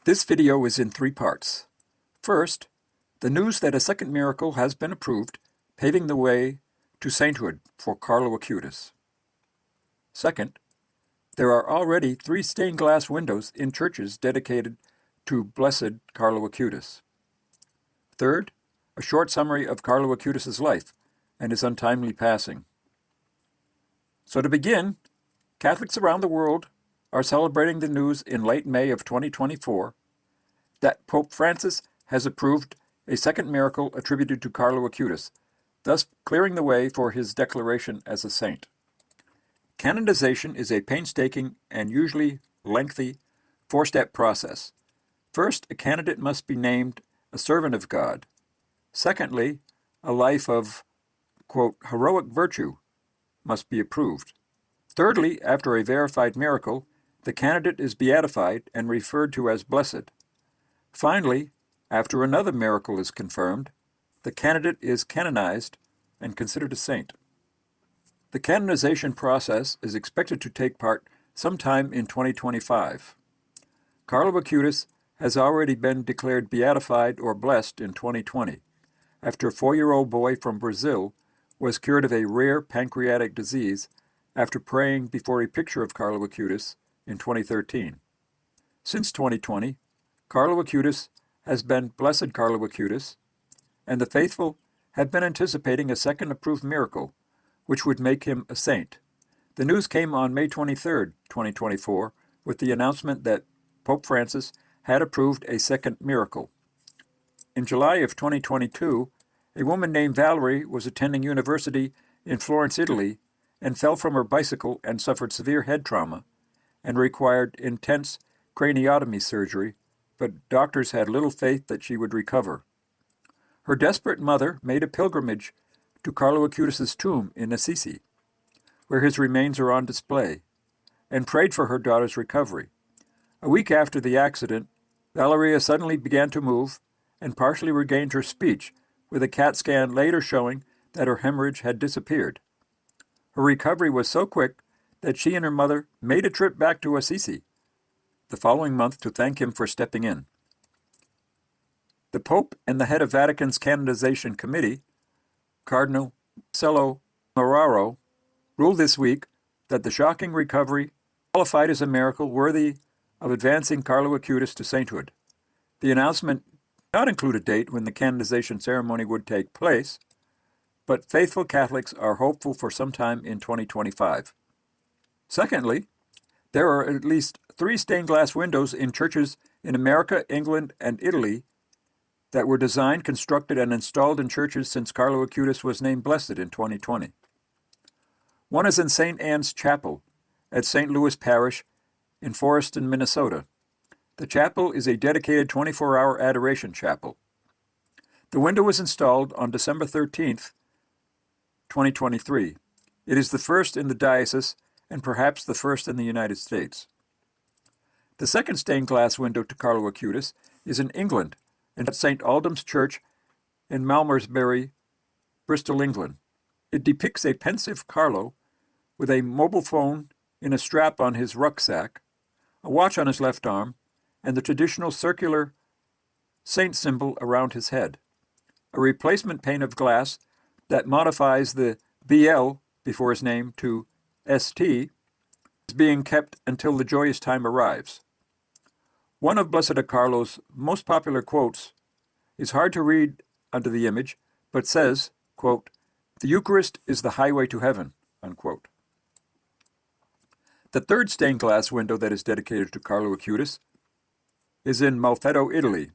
This video is in 3 parts. First, the news that a second miracle has been approved, paving the way to sainthood for Carlo Acutis. Second, there are already 3 stained glass windows in churches dedicated to Blessed Carlo Acutis. Third, a short summary of Carlo Acutis' life and his untimely passing. So to begin, Catholics around the world are celebrating the news in late May of 2024 that Pope Francis has approved a second miracle attributed to Carlo Acutis, thus clearing the way for his declaration as a saint. Canonization is a painstaking and usually lengthy 4-step process. First, a candidate must be named a servant of God. Secondly, a life of, quote, heroic virtue must be approved. Thirdly, after a verified miracle, the candidate is beatified and referred to as blessed. Finally, after another miracle is confirmed, the candidate is canonized and considered a saint. The canonization process is expected to take part sometime in 2025. Carlo Acutis has already been declared beatified or blessed in 2020, after a 4-year-old boy from Brazil was cured of a rare pancreatic disease after praying before a picture of Carlo Acutis in 2013. Since 2020, Carlo Acutis has been Blessed Carlo Acutis, and the faithful have been anticipating a second approved miracle, which would make him a saint. The news came on May 23, 2024, with the announcement that Pope Francis had approved a second miracle. In July of 2022, a woman named Valerie was attending university in Florence, Italy, and fell from her bicycle and suffered severe head trauma and required intense craniotomy surgery, but doctors had little faith that she would recover. Her desperate mother made a pilgrimage to Carlo Acutis' tomb in Assisi, where his remains are on display, and prayed for her daughter's recovery. A week after the accident, Valeria suddenly began to move and partially regained her speech, with a CAT scan later showing that her hemorrhage had disappeared. Her recovery was so quick that she and her mother made a trip back to Assisi the following month to thank him for stepping in. The Pope and the head of Vatican's Canonization Committee, Cardinal Marcello Marraro, ruled this week that the shocking recovery qualified as a miracle worthy of advancing Carlo Acutis to sainthood. The announcement did not include a date when the canonization ceremony would take place, but faithful Catholics are hopeful for sometime in 2025. Secondly, there are at least 3 stained glass windows in churches in America, England, and Italy that were designed, constructed, and installed in churches since Carlo Acutis was named blessed in 2020. One is in St. Anne's Chapel at St. Louis Parish in Foreston, Minnesota. The chapel is a dedicated 24-hour adoration chapel. The window was installed on December 13th, 2023. It is the first in the diocese and perhaps the first in the United States. The second stained glass window to Carlo Acutis is in England and at St. Aldham's Church in Malmesbury, Bristol, England. It depicts a pensive Carlo with a mobile phone in a strap on his rucksack, a watch on his left arm, and the traditional circular saint symbol around his head. A replacement pane of glass that modifies the BL before his name to ST is being kept until the joyous time arrives. One of Blessed Carlo's most popular quotes is hard to read under the image, but says, quote, "The Eucharist is the highway to heaven," unquote. The third stained glass window that is dedicated to Carlo Acutis is in Malfedo, Italy.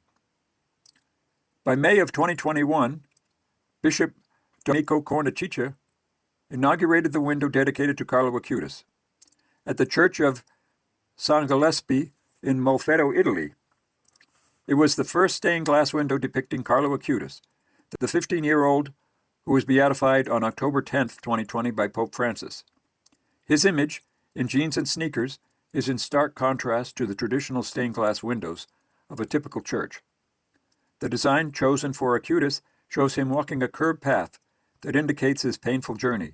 By May of 2021, Bishop Domenico Cornaciccia inaugurated the window dedicated to Carlo Acutis at the Church of San Gillespie in Malfedo, Italy. It was the first stained glass window depicting Carlo Acutis, the 15-year-old who was beatified on October 10, 2020 by Pope Francis. His image, in jeans and sneakers, is in stark contrast to the traditional stained glass windows of a typical church. The design chosen for Acutis shows him walking a curved path that indicates his painful journey.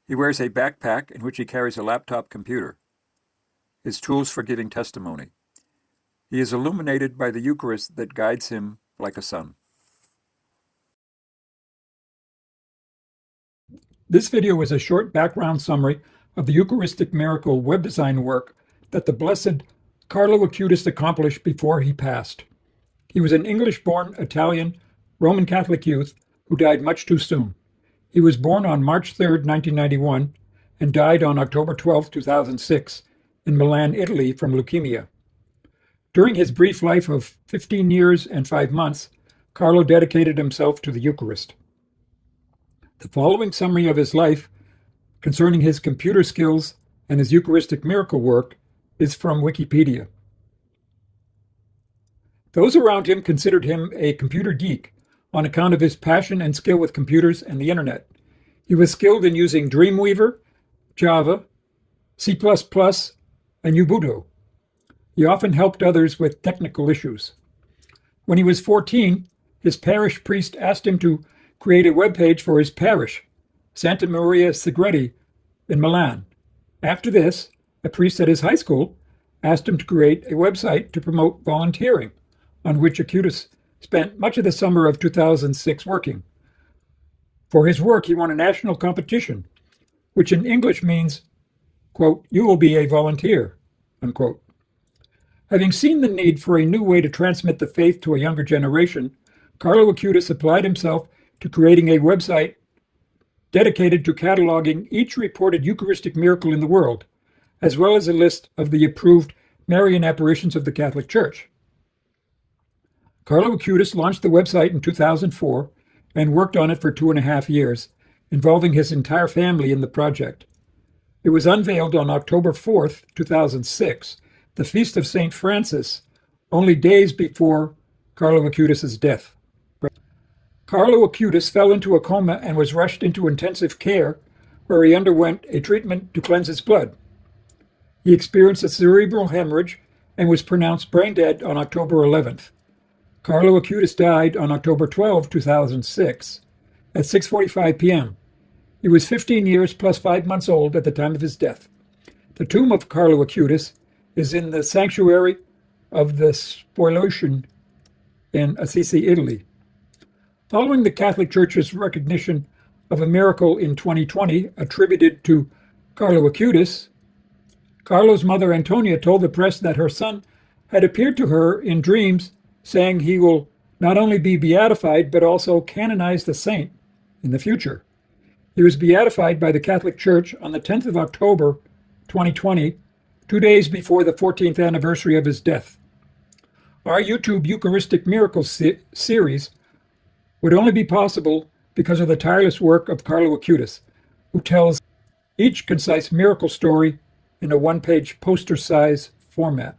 He wears a backpack in which he carries a laptop computer, his tools for giving testimony. He is illuminated by the Eucharist that guides him like a sun. This video is a short background summary of the Eucharistic Miracle web design work that the Blessed Carlo Acutis accomplished before he passed. He was an English-born Italian Roman Catholic youth who died much too soon. He was born on March 3, 1991, and died on October 12, 2006, in Milan, Italy, from leukemia. During his brief life of 15 years and 5 months, Carlo dedicated himself to the Eucharist. The following summary of his life concerning his computer skills and his Eucharistic miracle work is from Wikipedia. Those around him considered him a computer geek on account of his passion and skill with computers and the internet. He was skilled in using Dreamweaver, Java, C++, and Ubuntu. He often helped others with technical issues. When he was 14, his parish priest asked him to create a web page for his parish, Santa Maria Segretti in Milan. After this, a priest at his high school asked him to create a website to promote volunteering, on which Acutis spent much of the summer of 2006 working. For his work, he won a national competition, which in English means, quote, "You will be a volunteer," unquote. Having seen the need for a new way to transmit the faith to a younger generation, Carlo Acutis applied himself to creating a website dedicated to cataloging each reported Eucharistic miracle in the world, as well as a list of the approved Marian apparitions of the Catholic Church. Carlo Acutis launched the website in 2004 and worked on it for 2.5 years, involving his entire family in the project. It was unveiled on October 4th, 2006, the feast of St. Francis, only days before Carlo Acutis' death. Carlo Acutis fell into a coma and was rushed into intensive care, where he underwent a treatment to cleanse his blood. He experienced a cerebral hemorrhage and was pronounced brain dead on October 11th. Carlo Acutis died on October 12, 2006, at 6:45 p.m. He was 15 years plus 5 months old at the time of his death. The tomb of Carlo Acutis is in the sanctuary of the Spoliation in Assisi, Italy. Following the Catholic Church's recognition of a miracle in 2020 attributed to Carlo Acutis, Carlo's mother Antonia told the press that her son had appeared to her in dreams, saying he will not only be beatified but also canonize the saint in the future. He was beatified by the Catholic Church on the 10th of October 2020, 2 days before the 14th anniversary of his death. Our YouTube Eucharistic Miracles series would only be possible because of the tireless work of Carlo Acutis, who tells each concise miracle story in a one-page poster-size format.